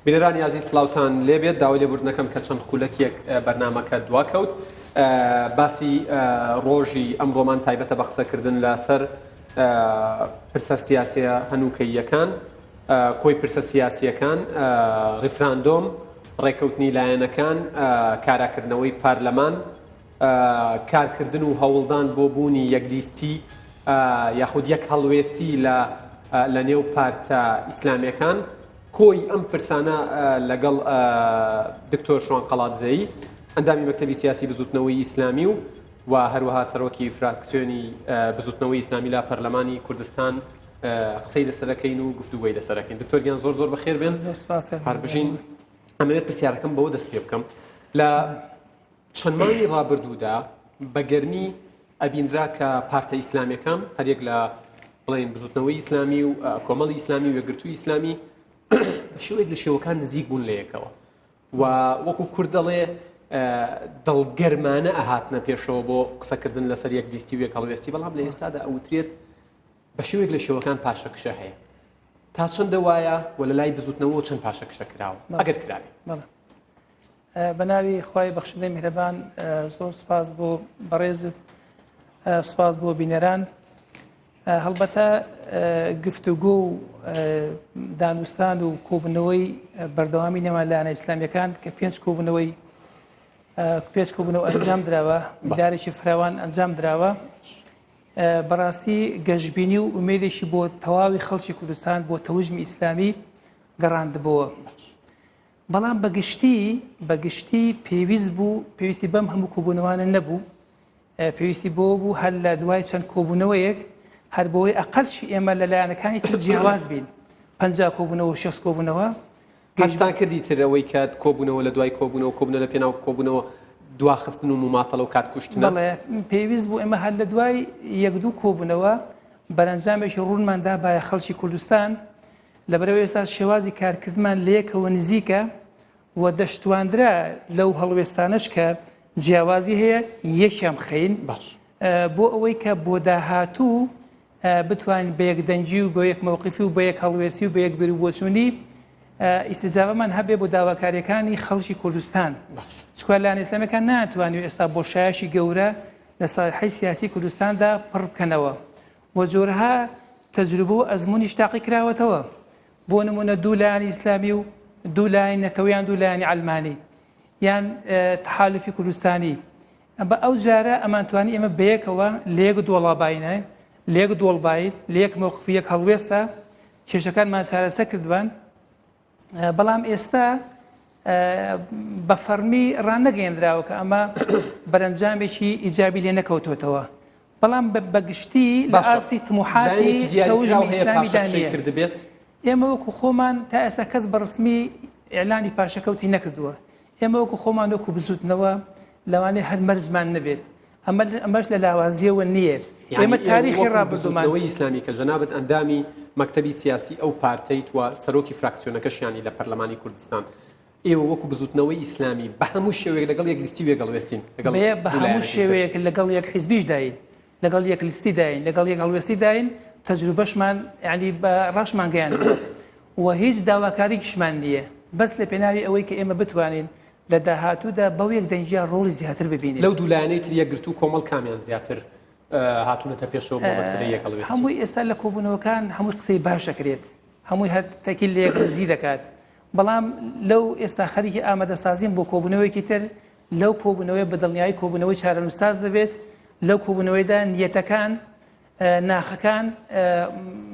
بینەرانی عزیز سلااوتان لێبێت داوای لێبوردنەکەم کە چەند خولەکێک بەرنامەکە دواکەوت باسی ڕۆژی ئەمڕۆمان تایبەتە بە قسەکردن لەسەر پرسە سیاسیە هەنووکەییەکان کۆی پرسە سیاسیەکان ڕیفراندۆم ڕێکەوتنی لایەنەکان کاراکردنەوەی پارلەمان کارکردن و هەوڵدان بۆ بوونی یەکلیستی یاخود یەک هەڵوێستی لە نێو پارتە ئیسلامیەکان کۆی ئەم پرسانە لەگەڵ دکتۆر شوان قەڵاتزەیی ئەندامی مەکتەبی سیاسی بزوتنەوەی ئیسلامی و هەروەها سەرۆکی فراکسیۆنی بزوتنەوەی ئیسلامی لە پەرلەمانی کوردستان قسەی لەسەرەکەین و گفتوگۆی لەسەرەکەین. دکتۆر گیان زۆر بەخێر بێن. هەربژین ئەمەوێت پرسیارەکەم بەوە دەست پێ بکەم. لە چەند مانگی ڕابردوودا بەگەرمی ئەبینرا کە پارتە ئیسلامیەکان هەرێک لە بڵێن بزوتنەوەی ئیسلامی و کۆمەڵی ئیسلامی و وێگرتووی ئیسلامی شێوەیەک لە شێوەکان نزیک بوون لە یەکەوە و وەکو کورد دەڵێ دڵگەرمانە ئەهاتنە پێشەوە بۆ قسەکردن لەسەر یەکلیستی و یەک هەڵوێستی، بەڵام لە ئێستادا ئەوترێت بە شێوەیەک لە شێوەکان پاشەکشە هەیە. تا چەندە وایە و لە لای بزوتنەوە چەند پاشەکشە کراوە ئەگەر کراوێ؟ بە ناوی خوای بەخشندەی میهرەبان زۆر سپاس بۆ بەڕێزت، سپاس بۆ بینەران. هەڵبەتە گفتوگۆ و دانوستان و کۆبوونەوەی بەردەوامی نێوان لایەنە ئیسلامیەکان کە پێنج کۆبوونەوە ئەنجام دراوە، دارێکی فراوان ئەنجام دراوە، بەڕاستی گەشتبینی و ئومێدێکی بۆ تەواوی خەڵکی کوردستان بۆ تەوژمی ئیسلامی گەڕاندبووە. بەڵام بەگشتی پێویستی بەم هەموو کۆبوونەوانە نەبوو، پێویستی بۆ بوو هەر لە دوای چەند کۆبوونەوەیەک هەر بەوەی ئەقەلشی ئێمە لە لایەنەکانی تر جیاواز بین، 50 کۆبوونەوە 60 کۆبوونەوە. هەستان کردی ترەوەی کات کۆبوونەوە لە دوای کۆبوونەوە لە پێناو کۆبوونەوە دواخستن و مماتەڵە و کات کوشتنە؟ بەڵێ پێویست بوو ئێمە هەر لە دوای یەک دوو کۆبوونەوە بەرەنجامێکی ڕوونماندا بایە خەڵکی کوردستان لەبەرەوەی ئێستا شێوازی کارکردمان لە یەکەوە نزیکە و دەشتواندرا لەو هەڵوێستانەش کە جیاوازی هەیە یەکیان خەین باش بۆ ئەوەی کە بۆ داهاتوو بتوانین بە یەک دەنجی و بە یەک مەوقیفی و بە یەک هەڵوێستی و بە یەک بیرروبۆچوونی ئیستیجابەمان هەبێ بۆ داواکاریەکانی خەڵکی کوردستان. چکار لایەنە ئیسلامیەکان ناتوانێت ئێستا بۆ شایشی گەورە لە ساحەی سیاسی کوردستاندا پڕ بکەنەوە و جۆرەها تەجروبە و ئەزموونیش تاقی کراوەتەوە. بۆ نمونە دوو لایەنی ئیسلامی و دوو لایەنی نەتەوەیان دوو لایەنی عەلمانی یان تەحالوفی کوردستانی. بە ئەو جارە ئەمانتوانی ئێمە بەیەکەوە لە یەک دۆڵاباینە، لە یەک دۆڵباین، لە یەک مەوقفی یەک هەڵوێستە کێشەکانمان چارەسەر کردوان. بەڵام ئێستا بە فەرمی ڕانەگەیەندراوە کە ئەمە بەرەنجامێکی ئیجابی لێ نەکەوتوتەوە، بەڵام بەگشتی لە ئاستی تموحاتی تەوژمی ئیسلامی دانیە. ئێمە وەکو خۆمان تا ئێستا کەس بەڕسمی ئیعلانی پاشەکەوتی نەکردووە. ئێمە وەکو خۆمان وەکو بزوتنەوە لەوانەیە هەر مەرجمان نەبێت، ئەمەش لە لاوازیەوە نییە. ئێمە تاریخی ڕابردوومانەوەی ئیسلامی کە جەنابەت ئەندامی مەکتەبی سیاسی ئەو پارتەیت و سەرۆکی فراکسیۆنەکەشیانی لە پەرلەمانی کوردستان، ئێوە وەکو بزوتنەوەی ئیسلامی بە هەموو شێوەیەک لەگەڵ یەک لیستی وێگەڵوێستین، بە هەموو شێوەیەک لەگەڵ یەک حیزبیش داین، لەگەڵ یەک لیستی داین، لەگەڵ یەک هەڵوێستی داین، تەجروبەشمان یعنی بە ڕاشمان گەیاندووە و هیچ داواکاریکیشمان نییە، بەس لە پێناوی ئەوەی کە ئێمە بتوانین لە داهاتوودا بەو یەک دەنجیا ڕۆڵی زیاتر ببینین. لەو دوو لایەنەی تر یەکگرتوو کۆمەڵ کامیان زیاتر هاتوونەتە پێشەوە بۆ بەسەری یەک هەڵوێستی؟ هەمووی ئێستا لە کۆبوونەوەکان هەمووی قسەی باش دەکرێت، هەمووی هەر تەکیل لە یەک نزی دەکات، بەڵام لەو ئێستا خەریکی ئامادەسازین بۆ کۆبوونەوەیەکی تر لەو کۆبوونەوەی بەدڵنیایی کۆبوونەوەی چارەنووساز دەبێت. لەو کۆبوونەوەیدا نیەتەکان ناخەکان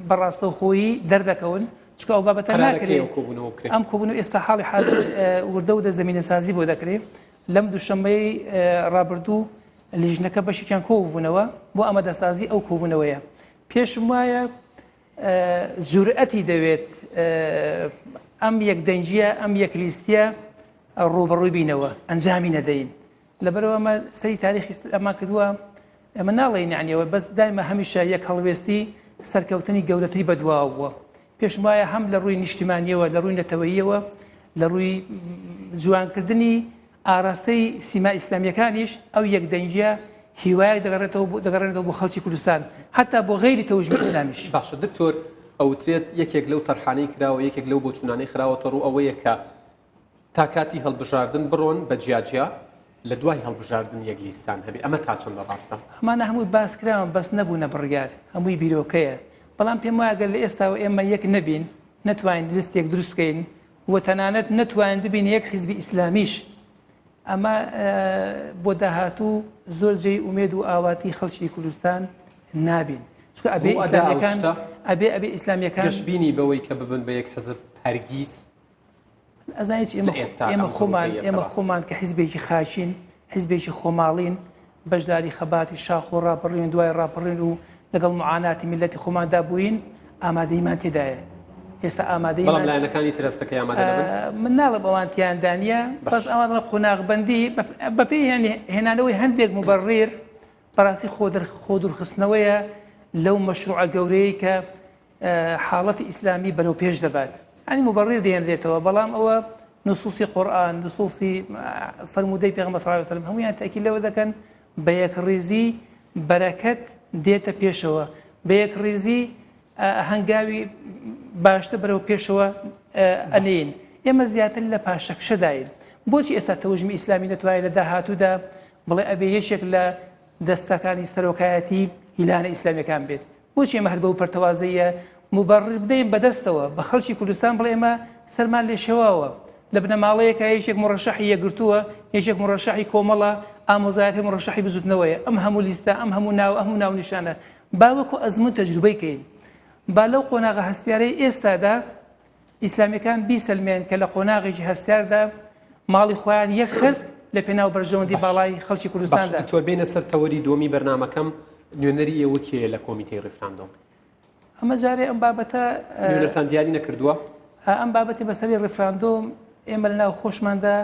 بەڕاستەوخۆیی دەردەکەون، چکە ئەو بابەتە ناکرێت. ئەم کۆبوونەوە ئێستا حاڵی حاضر وردە و دەزەمینەسازی بۆ دەکرێت. لەم دووشەمبەی ڕابردوو لیژنەکە بەشێکیان کۆبوونەوە بۆ ئەمەدەسازی ئەو کۆبوونەوەیە. پێشم وایە جورئەتی دەوێت ئەم یەک دەنجیە ئەم یەک لیستیە ڕوبەڕووی بینەوە ئەنجامی نەدەین. لەبەرەوە ئەمە سەری تاریخی ئەمە کردووە، ئەمە ناڵێین یعنیەوە بەس دایمە هەمیشە یەک هەڵوێستی سەرکەوتنی گەورەتری بەدواوە. پێشم وایە هەم لە ڕووی نیشتیمانیەوە، لە ڕووی نەتەوەییەوە، لە ڕووی جوانکردنی ئاراستەی سیما ئیسلامیەکانیش ئەو یەک دەنجە هیوایە دەگەڕێتەوە بۆ خەڵکی کوردستان، حتا بۆ غەیری تەوژمی ئیسلامیش. باشە دکتۆر، ئەوترێت یەکێک لەو تەرحانەی کراوە یەکێک لەو بۆچوونانەی خراوەتە ڕوو ئەوەیە کە تا کاتی هەڵبژاردن بڕۆن بە جیاجیا لە دوای هەڵبژاردن یەک لیستان هەبێ ئەمە تا چەندە ڕاستە ئەمانە هەمووی باسکراون بەس نەبوونە بڕیار هەمووی بیرۆکەیە بەڵام پێم وایە ئەگەر لە ئێستاوە ئێمە یەک نەبین نەتوانین لیستێک دروست بکەین و تەنانەت نەتوانین ببین یەک حیزبی ئیسلامیش ئەمە بۆ داهاتوو زۆر جێی ئومێد و ئاواتی خەڵکی کوردستان نابین چکە ئەبێ ئیسلامیەکان ئەبێ ئیسلامیەکان گەشتبینی بەوەی کە ببن بە یەک حزب هەرگیز ئەزانیت ئێمە خۆمان کە حیزبێکی خاشین حیزبێکی خۆماڵین بەشداری خەباتی شاخ و ڕاپەڕین دوای ڕاپەڕین و لەگەڵ معاناتی میلەتی خۆماندا بووین ئامادەیمان تێدایە ئێستا ئامادەیمان لایەنەکانی ترستەکەی ئامادە من ناڵم ئەوانتیاندانە بەس ئەوان لە قۆناغبەندی بەپێی ینی هێنانەوەی هەندێک مبەڕیر بەڕاستی خۆدورخستنەوەیە لەو مەشروعە گەورەی کە حاڵەتی ئیسلامی بەرەو پێش دەبات ئەنی مبەڕیر دێنرێتەوە بەڵام ئەوە نصوصی قورئان نصوصی فەرمودەی پێغەمبەر صلی الله علیه و سلم هەمویان تاکید لەوە دەکەن بە یەکڕێزی بەرەکەت دێتە پێشەوە بە یەکڕێزی هەنگاوی باشتر بەرەو پێشەوە ئەنین ئێمە زیاتر لە پاشەکشەداین بۆچی ئێستا تەوژمی ئیسلامی نەتوانێت لە داهاتوودا بڵێ ئەبێ یەکێک لە دەستەکانی سەرۆکایەتی هیلانە ئیسلامیەکان بێت بۆچی ئێمە هەر بەو پەرتەوازەیە مبەڕر بدەین بەدەستەوە بە خەڵکی کوردستان بڵێ ئێمە سەرمان لێ شێواوە لە بنەماڵەیەکە یەکێک مڕەشەحی یەکگرتووە یەکێک مڕەشەحی کۆمەڵە ئامۆزایەکەی مڕەشەحی بزوتنەوەیە ئەم هەموو لیستە ئەم هەموو ناو نیشانە باوەکو ئەزمون تەجروبەی کەین با لەو قۆناغە هەستیارەی ئێستادا ئیسلامیەکان بیسەلمێن کە لە قۆناغێکی هەستیاردا ماڵی خۆیان یەک خست لە پێناو بەرژەوەندی باڵای خەڵکی کوردستاندا تۆ بینە سەر تەوەری دومی بەرنامەکەم نوێنەری ئێوە کێ لە کۆمیتەی ڕێفراندۆم ئەمە جارێ ئەم بابەتە نوێنەرتان دیاری نەکردووە ئەم بابەتی بەسەری ڕێفراندۆم ئێمە لەناو خۆشماندا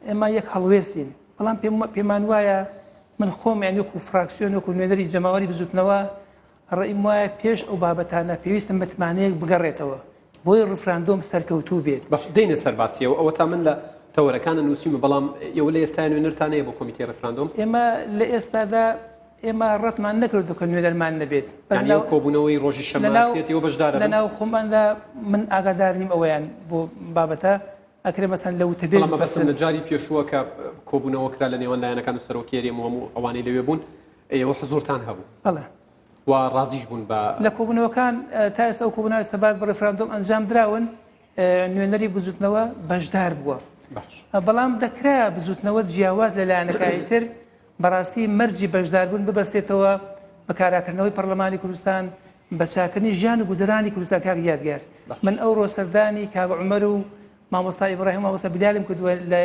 ئێمە یەک هەڵوێستین بەڵام پێمان وایە من خۆم یان وەکو فراکسیۆن وەکو نوێنەری جەماوەری بزوتنەوە ڕێیم وایە پێش ئەو بابەتانە پێویستم بەتمانەیەک بگەڕێتەوە بۆی ڕێفراندۆم سەرکەوتوو بێت باش دێنە سەرباسیەوە ئەوە تا من لە تەوەرەکانە نووسیمە بەڵام ئێوە لە ئێستا نوێنەرتانەیە بۆ کۆمیتەی ڕێفراندۆم ئێمە لە ئێستادا ئێمە ڕەتمان نەکردو کە نوێنەرمان نەبێت کۆبوونەوەی ڕۆژی شەماتێتەوە بەشدارە لەناو خۆماندا من ئاگادار نیم ئەوەیان بۆ بابەتە ئەکرێ مەسەن لەو تەبێت بەسم لە جاری پێشووە کە کۆبوونەوە کرا لە نێوان لایەنەکان و سەرۆکێری هەموو ئەوانەی لەوێ بوون ئێوە حزورتان هەبوو بەڵێ و ڕازیش بوون بە لە کۆبوونەوەکان تا ئێستا ئەو کۆبوونەوەی سەبات بە ڕێفراندۆم ئەنجام دراون نوێنەری بزوتنەوە بەشدار بووە بەڵام دەکرا بزوتنەوە جیاواز لە لایەنەکانی تر بەڕاستی مەرجی بەشداربوون ببەستێتەوە بە کاراکردنەوەی پەرلەمانی کوردستان بە چاکردنی ژیان و گوزەرانی کوردستان کاک یادگار من ئەوڕۆ سەردانی کاک عومەر و مامۆستا ئیبراهیم مامۆستا بیلالم کردووە لە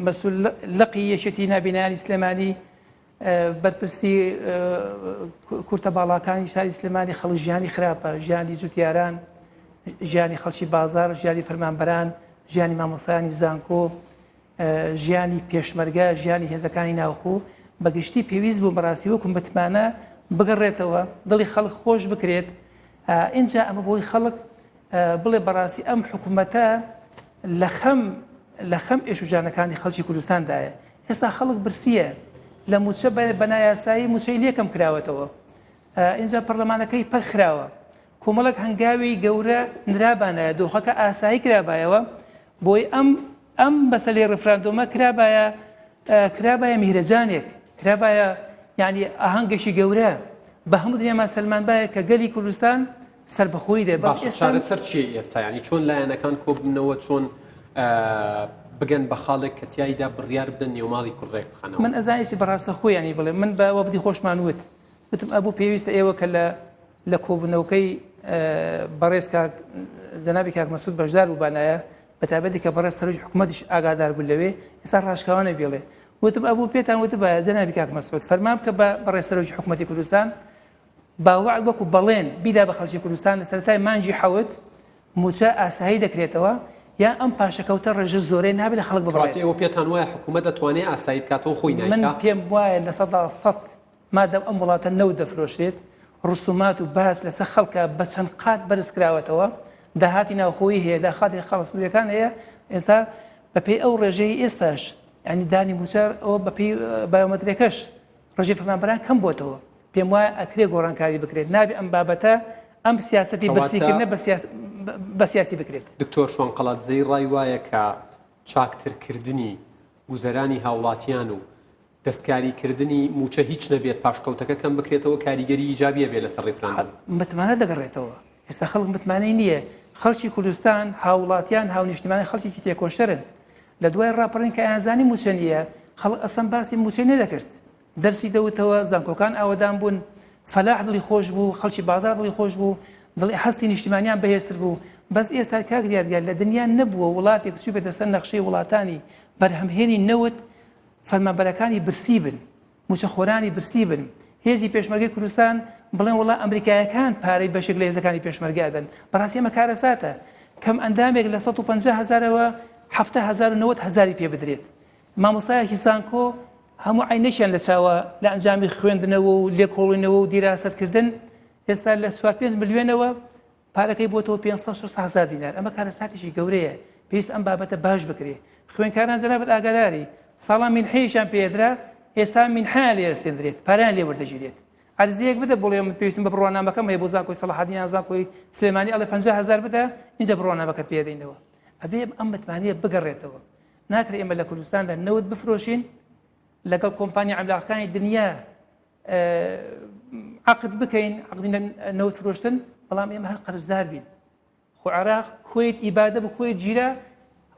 مەسئول لقی یەکێتی نابینانی سلێمانی بەرپرسی کورتە باڵاکانی شاری سلێمانی خەڵک ژیانی خراپە ژیانی جوتیاران ژیانی خەڵکی بازار ژیانی فەرمانبەران ژیانی مامۆستایانی زانکۆ ژیانی پێشمەرگە ژیانی هێزەکانی ناوخۆ بەگشتی پێویست بوو بەڕاستی وەکم بتمانە بگەڕێتەوە دڵی خەڵک خۆش بکرێت اینجا ئەمە بۆی خەڵک بڵێ بەڕاستی ئەم حکوومەتە لە خەم ئێشوجانەکانی خەڵکی کوردستاندایە ئێستا خەڵک برسیە لە موچە بەنایاسایی موچەی لێکم کراوەتەوە اینجا پەرلەمانەکەی پەک خراوە کۆمەڵک هەنگاوی گەورە نرابانە دۆخەکە ئاسایی کرابایەوە بۆی ئەم بەسەلێ ڕێفراندۆمە کرابایە میرەجانێک کرابایە یعنی ئاهەنگێکی گەورە بە هەموو دنیامان سەلمانبایە کە گەلی کوردستان سەربەخۆی دێ چارەسەر چی ئێستا ینی چۆن لایەنەکان کۆبنەوە چۆن بگەن بە خاڵێک کە تیایدا بڕیار بدەن نێوماڵی کوڕێک بخەنەوە من ئەزانێکی بەڕاستە خۆیانی بڵێ من بە وەفدی خۆشمان وتم ئەبوو پێویستە ئێوە کە لە کۆبوونەوەکەی بەڕێز جەنابی کاک مەسعود بەشدار بووبانایە بەتابەتی کە بەڕێز سەرۆکی حکوومەتیش ئاگادار بوو لەوێ ئێستا ڕاشکاوانە بێڵێ وتم ئەبوو پێتان وتبایە جەنابی کاک مەسعود فەرمان بکە بە بەڕێز سەرۆکی حکوومەتی کوردستان باوەعد وەکو بەڵێن بیدا بە خەڵکی کوردستان لە سەرەتای مانجی حەوت موچە ئاسایی دەکرێتەوە یا ئەم پاشەکەوتە ڕێژە زۆرەی نابێت لە خەڵک بڕێت ئێوە پێتان وایە حکوومەت دەتوانێت ئاسایی بکاتەوە خۆی نایکا من پێم وایە لە 100% مادەم ئەم وڵاتە نەوت دەفرۆشرێت ڕسومات و باس لەسەر خەڵکە بە چەند قات بەرز کراوەتەوە داهاتی ناوخۆیی هەیە داخاتی خەڵسووریەکان هەیە ئێستا بەپێی ئەو ڕێژەی ئێستاش ینی دانی موچەر ئەوە بەپێی بایۆمەترێکەش ڕێژەی فەرمانبەران کەم بۆتەوە پێم وایە ئەکرێ گۆڕانکاری بکرێت نابێ ئەم بابەتە ئەم سیاسەتی برسیکردنە بە سیاسی بکرێت. دکتۆر شوانقەڵاتزەی ڕای وایە کە چاکترکردنی گوزەرانی هاوڵاتیان و دەستکاریکردنی موچە هیچ نەبێت پاشکەوتەکە کەم بکرێتەوە کاریگەری ایجابیە بێت لەسەر ڕێفراندەم. متمانە دەگەڕێتەوە. ئێستا خەڵک متمانەی نییە. خەڵکی کوردستان هاوڵاتیان هاونیشتمانی خەڵکی تێکۆشترن. لە دوای ڕاپەڕین کە ئازانی موچە نییە خەڵک ئەسڵەن باسی موچە نەدەکرد. دەرسی دەوتەوە زانکۆکان ئاوەدان بوون، فەلاح دڵی خۆش بوو، خەڵکی بازار دڵی خۆش بوو، دڵی هەستی نیشتمانیان بەهێزتر بوو. بەس ئێستا کاک دیارگەر لە دنیا نەبووە وڵاتێک چوو بێتە سەر نەخشەی وڵاتانی بەرهەمهێنی نەوت فەرمانبەرەکانی برسی بن، موچەخۆرانی برسی بن. هێزی پێشمەرگەی کوردستان بڵێن وڵا ئەمریکایەکان پارەی بەشێک لە هێزەکانی پێشمەرگادەن. بەڕاستی ئەمە کارەساتە. کەم ئەندامێک لە 150,000ەوە 70,000 پێ بدرێت. مامۆستایەکی زانکۆ هەموو عینەشیان لە چاوە لە ئەنجامی خوێندنەوە و لێکۆڵینەوە و دیراسەتکردن ئێستا لە 4-5 ملیۆنەوە پارەکەی بۆتەوە 500,000 دینار. ئەمە کارەساتێکی گەورەیە. پێویست ئەم بابەتە باش بکرێ. خوێندکاران جەنابەت ئاگاداری ساڵان مینحەیەشیان پێدرا، ئێستا مینحەیان لێ سێندرێت، پارەیان لێ وەردەگیرێت. عەرزەیەک بدە بڵێ من پێویستم بە بڕوانامەکەم هەیە بۆ زانکۆی سەلاحەدین زانکۆی سلێمانی ئەڵێ 50,000 بدە، اینجا بڕوانامەکەت پێدەینەوە. ئەبێ ئەم متمانیە بگەڕێتەوە. ناکرێت ئێمە لە کوردستاندا نەوت بفرۆشین لەگەڵ کۆمپانیا عەملاقەکانی دنیا عقد بکەین، عقدی نەوت فرۆشتن، بەڵام ئێمە هەر قەرزدار بین. خۆ عێراق کوێیت ئیبادە بوو، کوێیت جیرە،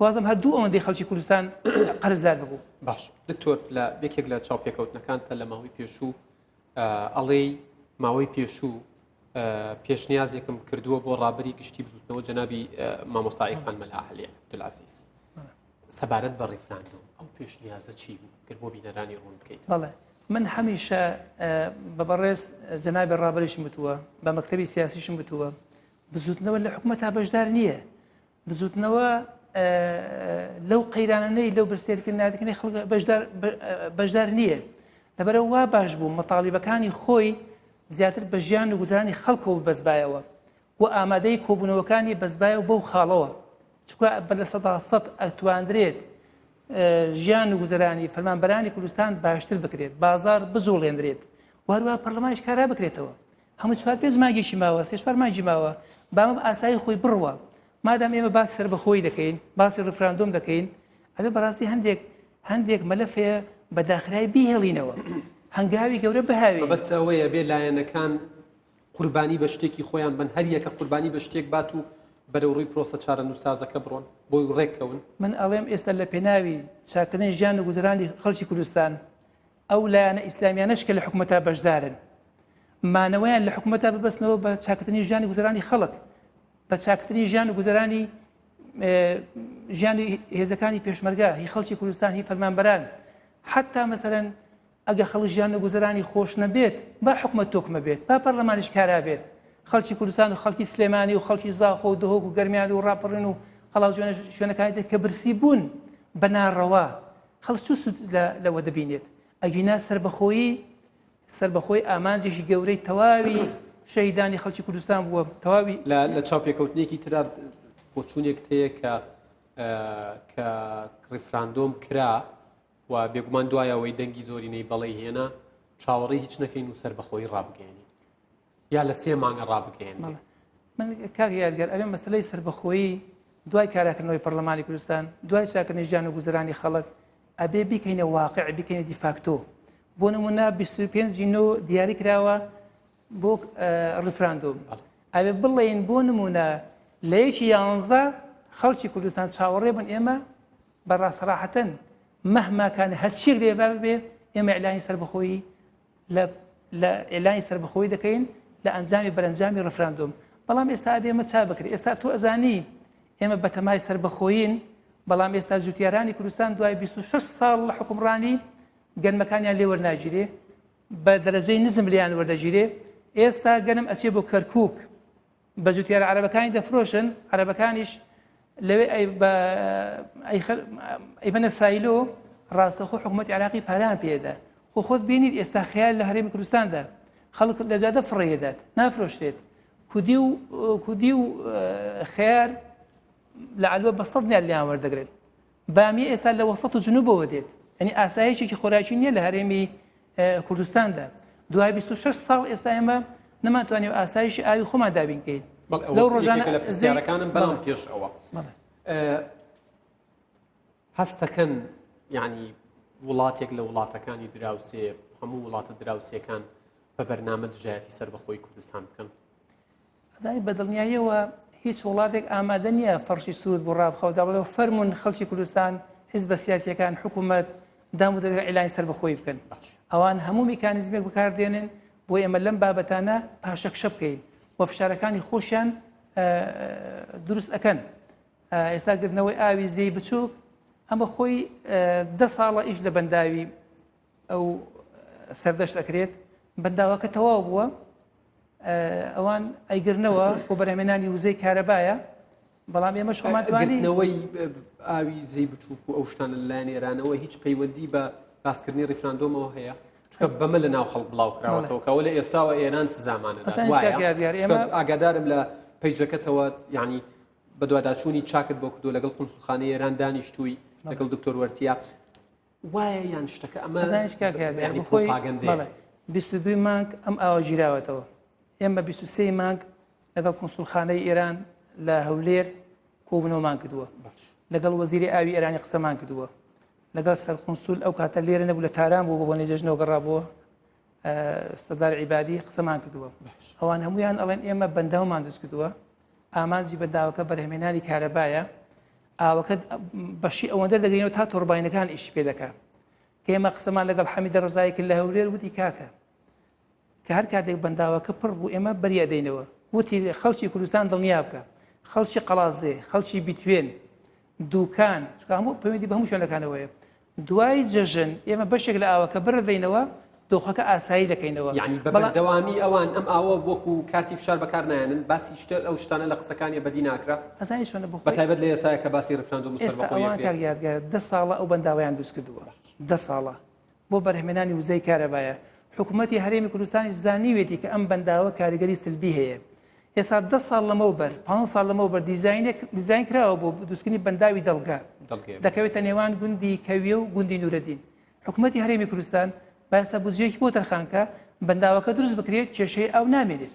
وازم هەردوو ئەوەندەی خەڵکی کوردستان قەرزدار ببوو. باش دکتۆر لە یەکێک لە چاوپێکەوتنەکانتە لە ماوەی پێشوو ئەڵێی ماوەی پێشوو پێشنیازێکم کردووە بۆ ڕابری گشتی بزوتنەوە جەنابی مامۆستا عیرفان مەلاحەلیە عەبدولعەزیز سەبارەت بە ڕێفراندۆم ئەو پێشنیازە چی بوو گر بۆ بینەرانی ڕوون بکەیت؟ بەڵێ من هەمیشە بەبەڕێز جەنابی ڕابریشم بتووە بە مەکتەبی سیاسیشم بتووە بزوتنەوە لە حکومەتا بەشدار نییە. بزوتنەوە لەو قەیرانانەی لەو برسێتکردنی خەڵک بەشدار نییە. لەبەرەوە وا باش بوو مەتاڵیبەکانی خۆی زیاتر بە ژیان و گوزارانی خەڵکەوە بەزبایەوە و ئامادەی کۆبوونەوەکانی بەزبایەوە بەو خاڵەوە چکە بە لە 100% ئەتوانرێت ژیان و گوزەرانی فەرمانبەرانی کوردستان باشتر بکرێت، بازار بجوڵێنرێت، وهروە پەرلەمانیش کارا بکرێتەوە. هەموو 4-5 مانگێکی ماوە، 3-4 مانگی ماوە، بامە ئاسایی خۆی بڕوە. مادام ئێمە باسی سەربەخۆیی دەکەین، باسی ڕفراندۆم دەکەین، ئەبێ بەڕاستی هەندێک مەلەفەیە بەداخلای بیهێڵینەوە، هەنگاوی گەورە بەهاوی. بەست ئەوەیە بێ لایەنەکان قوربانی بە شتێکی خۆیان بن، هەر یەکە قوربانی بە شتێک بات و بەرەو ڕووی پرۆسە چارەنووسازەکە بڕۆن بۆی ڕێککەون. من ئەڵێم ئێستا لە پێناوی چاکردنی ژیان و گوزەرانی خەڵکی کوردستان ئەو لایەنە ئیسلامیانەش کە لە حکومەتا بەشدارن مانەوەیان لە حکومەتا ببەستنەوە بە چاکردنی ژیانی گوزەرانی خەڵک، بە چاکردنی ژیان و گوزەرانی ژیانی هێزەکانی پێشمەرگا، هی خەڵکی کوردستان، هی فەرمانبەران. حتا مەسەرەن ئەگە خەڵک ژیان و گوزەرانی خۆش نەبێت با حکومەت تۆکمە بێت، با پەرلەمانیش کارا بێت. خەڵکی کوردستان و خەڵکی سلێمانی و خەڵکی زاخۆ و دهۆک و گەرمیان و ڕاپەڕین و خەڵاو شوێنەکانی کە برسی بوون بە ناڕەوا خەڵک چ سوود لەوە دەبینێت؟ ئەگینا سەربەخۆی ئامانجێکی گەورەی تەواوی شەهیدانی خەڵکی کوردستان بووە. تەواوی لە چاوپێکەوتنێکی ترا بۆ چوونێک هەیە کە ڕێفراندۆم کرا و بێگومان دوایەوەی دەنگی زۆرینەی بەڵێ هێنا چاوەڕێی هیچ نەکەین و سەربەخۆی ڕابگەێنی یا لە 3 مانگە ڕابگەێن. من کاک یادگەر ئەوێ مەسلەی سەربەخۆیی دوای کاراکردنەوەی پەرلەمانی کوردستان، دوای چاکردنی ژیان و گوزەرانی خەڵک ئەبێ بیکەینە واقع، بیکەینە دیفاکتۆ. بۆ نمونە 25 دیاری کراوە بۆ ڕفراندۆم. ئەبێ بڵێن بۆ نمونە لە 1/11 خەڵکی کوردستان چاوەڕێ بن ئێمە بەڕاستەڕاحەتەن مەهماکان هەرچیەک دێبا بێ ئێمە ئێلانی سەربەخۆیی لە ئێلانی سەربەخۆیی دەکەین لە ئەنجامی بەرەنجامی ڕفراندۆم. بەڵام ئێستا ئەبێ ئێمە چا بکرێت. ئێستا تۆ ئەزانی ئێمە بەتەمای سەربەخۆیین، بەڵام ئێستا جوتیارانی کوردستان دوای 26 ساڵ لە حکومڕانی گەنمەکانیان لێ وەرناگیرێ، بە دەرەجەی نزم لیان وەردەگیرێ. ئێستا گەنم ئەچێ بۆ کەرکووک، بە جوتیارە عەرەبەکانی دەفرۆشن، عەرەبەکانیش لەوێ ئەیبەنە سایلۆ ڕاستەخۆ حکومەتی عێراقی پاران پێدا. خۆت بینید ئێستا خەیال لە هەرێمی کوردستاندا خەڵک لە جادە فڕێدات، نافرۆشتێت. کودی و خێار لە عەلوە بە 100 دیار لیان وەردەگرن. بامی ئێستا لە وەسەط و جنوبەوە دێت، یعنی ئاسایشێکی خۆراکی نییە لە هەرێمی کوردستاندا. دوای 26 ساڵ ئێستا ئێمە نەماتوانێت ئاسایشی ئاوی خۆمان دابینکەین لەو ڕۆژانە لە پرسیارەکانم بەڵام پێش ئەوە هەستەکەن یعنی وڵاتێک لە وڵاتەکانی دراوسێ هەموو وڵاتە دراوسەکان بە بەرنامە دژایەتی سەر بەخۆی کوردستان بکەن ئەزانی بەدڵنیاییەوە هیچ وڵاتێک ئامادە نییە فەرشی سوود بۆ ڕابخەودا بڵێ فەرمونون خەڵکی کوردستان حیزبە سیاسیەکان حکوومەت دام و دەگە ئیلانی سەر بەخۆی بکەن ئەوان هەموو میکانیزمێک بەکاردێنن بۆ ئێمە لەم بابەتانە پاشەکشە بکەین و فشارەکانی خۆشیان دروست ئەکەن ئێستا گرتنەوەی ئاوی زێی بچووک ئەمە خۆی 10 ساڵە ئیش لە بەنداوی ئەو سەردەشت ئەکرێت بەنداوەکە تەواو بووە ئەوان ئەیگرنەوە بۆ بەرهەمێنانی وزەی کارەبایە بەڵام ئێمە شۆماتوانەوەی ئاوی زەی بچووک و ئەو شتانە لەلایەن ئێرانەوە هیچ پەیوەندی بە باسکردنی ڕیفراندۆمەوە هەیە بەمە لە ناو خەڵک بڵاو کراوەتەوەکەوە لە ئێستاوە ئێران سزامانە ئاگادارم لە پەیجەکەتەوە یعنی بە دوواداچوونی چاکت بۆ کردو لەگەڵ قونسوڵخانەی ئێران دانیشتووی لەگەڵ دکتۆر وەرتیا وایە یان شتەکە ئەمە خۆی 22 مانگ ئەم ئاوە ژیراوەتەوە ئێمە 23 مانگ لەگەڵ قونسوڵخانەی ئێران لە هەولێر کۆبنەوەمان کردووە لەگەڵ وەزیری ئاوی ئێرانی قسەمان کردووە لەگەڵ سەرقونسول ئەو کاتە لێرە نەبوو لە تاران بوو بۆ نێجەژنەوە گەڕابووە سەردار عیبادی قسەمان کردووە ئەوان هەمویان ئەڵێن ئێمە بەنداومان دروست کردووە ئامانجی بەنداوەکە بەرهەمێنانی کارەبایە ئاوەکە بەشی ئەوەندە دەگەینەوە تا تۆرباینەکان ئیش پێ دەکات کە ئێمە قسەمان لەگەڵ حەمیدە ڕزایی کرد لە هەولێر وتی کاکە کە هەر کاتێک بەنداوەکە پڕ بوو ئێمە بەریادەینەوە وتی خەڵکی کوردستان دڵنیا بکە خەڵکی قەڵازێ خەڵکی بیتوێن دووکان هەموو پەیوەندی بە هەموو شوێنەکانەوەیە دوای جەژن ئێمە بەشێک لە ئاوەکە بڕدەینەوە دۆخەکە ئاسایی دەکەینەوە یعنی بەبەردەوامی ئەوان ئەم ئاوە وەکو کارتی فشار بەکار نایەنن باسی شتە ئەو شتانە لە قسەکانی بەدی ناکرا ئەزانی شوێنە بەتایبەت لە ئێستاە کە باسی ڕفراندۆم ئێستا ئەوان یادگار 10 ساڵە ئەو بەنداوایان دروست کردووە 10 ساڵە بۆ بەرهەمێنانی وزەی کارەبایە حکوومەتی هەرێمی کوردستانی زانیوێتی کە ئەم بەنداوە کاریگەری سلبی هەیە ئێستا 10 ساڵ لەمەوبەر 5 ساڵ لەمەوبەر دیزاین کراوە بۆ دروستکردنی بەنداوی دڵگا دەکەوێتە نێوان گوندی کەویە و گوندی نورەدین حکوومەتی هەرێمی کوردستان باستا بودجەیەکی بۆ تەرخانکە بەنداوەکە دروست بکرێت کێشەی ئەو نامێنێت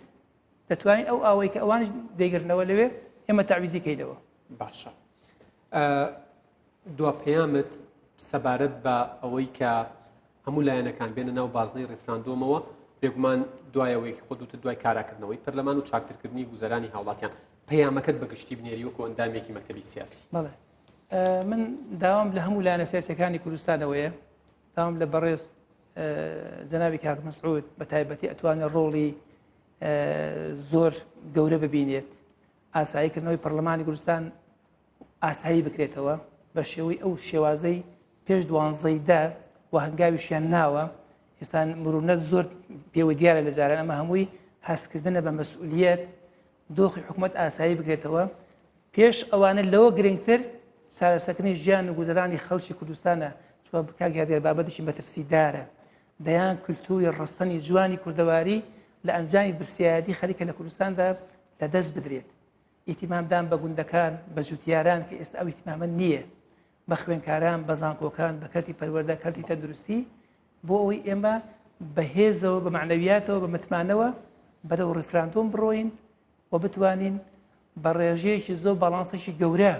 دەتوانین ئەو ئاوەی کە ئەوانش دەیگرنەوە لەوێ ئێمە تعویزی کەیتەوە باشە دوا پەیامت سەبارەت بە ئەوەی کە هەموو لایەنەکان بێنە ناو بازنەی ڕێفراندۆمەوە بێگومان دوایەوەی خۆدوتە دوای کاراکردنەوەی پەرلەمان و چاکترکردنی گوزەرانی هاوڵاتیان پەیامەکەت بەگشتی بنێری وەکو ئەندامێکی مەکتەبی سیاسی بەڵێ من داوام لە هەموو لایەنە سیاسیەکانی کوردستانەوەیە داوام لە بەڕێز جەنابی کاک مەسعود بە تایبەتی ئەتوانێت ڕۆڵی زۆر گەورە ببینێت ئاساییکردنەوەی پەرلەمانی کوردستان ئاسایی بکرێتەوە بە شێوەی ئەو شێوازەی پێش 12 و هەنگاویشیان ناوە ئێستا مرونە زۆر پێوە دیارە لە جاران ئەمە هەمووی هەستکردنە بە مەسئولیەت دۆخی حکوومەت ئاسایی بکرێتەوە پێش ئەوانە لەوە گرنگتر چارەسەرکردنی ژیان و گوزەرانی خەڵکی کوردستانە چوە بکاگیان بابەتێکی مەترسیدارە دەیان کولتوری ڕستنی جوانی کوردەواری لە ئەنجامی برسیایەتی خەریکە لە کوردستاندا لەدەست بدرێت ئیتیمامدان بە گوندەکان بە جوتیاران کە ئێستا ئەو ئیتیمامە نییە بە خوێنکاران بە زانکۆکان بە کەرتی پەروەردە کەرتی تەندروستی بۆ ئەوەی ئێمە بەهێزەوە بە معنەویاتەوە بە متمانەوە بەرەو ڕیفراندۆم بڕۆین و بتوانین بە ڕێژەیەکی زۆر باڵانسێکی گەورە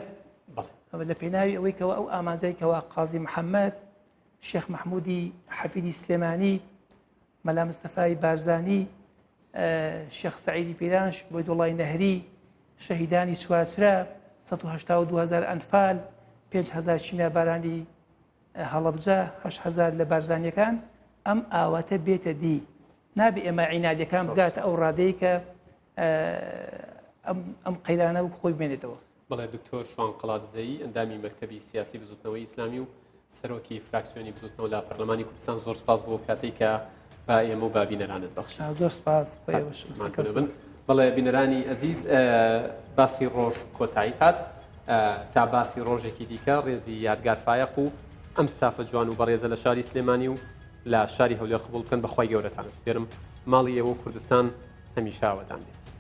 لە پێناوی ئەوەی کەەوە ئەو ئامانجای کەەوە قازی محەممەد شێخ محمودی حەفیدی سلێمانی مەلا مستەفای بارزانی شێخ سەعیدی پیرانش بۆی دوڵای نەهری شەهیدانی چوارچرا 182,000 ئەنفال 5,000 شیمیا بارانی هەڵەبجە 8,000 لە بارزانیەکان ئەم ئاواتە بێتە دی نابێ ئێمە عینادیەکان بگاتە ئەو ڕادەیە کە ئەم قەیرانە و خۆی بێنێتەوە. بەڵێ دکتۆر شوان قەڵاتزەیی ئەندامی مەکتەبی سیاسی بزوتنەوەی ئیسلامی و سەرۆکی فراکسیۆنی بزوتنەوە لە پەرلەمانی کوردستان زۆر سپاس بۆ کاتێک کە با ئێمە و با بینەرانت بەخش. زۆر سپاس بن. بەڵێ بینەرانی ئەزیز باسی ڕۆژ کۆتایی هات تا باسی ڕۆژێکی دیکە ڕێزی یادگار فایق و ئەم ستافە جوان و بەڕێزە لە شاری سلێمانی و لە شاری هەولێر قبوڵ بکەن بەخوای گەورەتان ئەسپێرم ماڵی ئێوە کوردستان هەمیشە ئاوەتان بێت.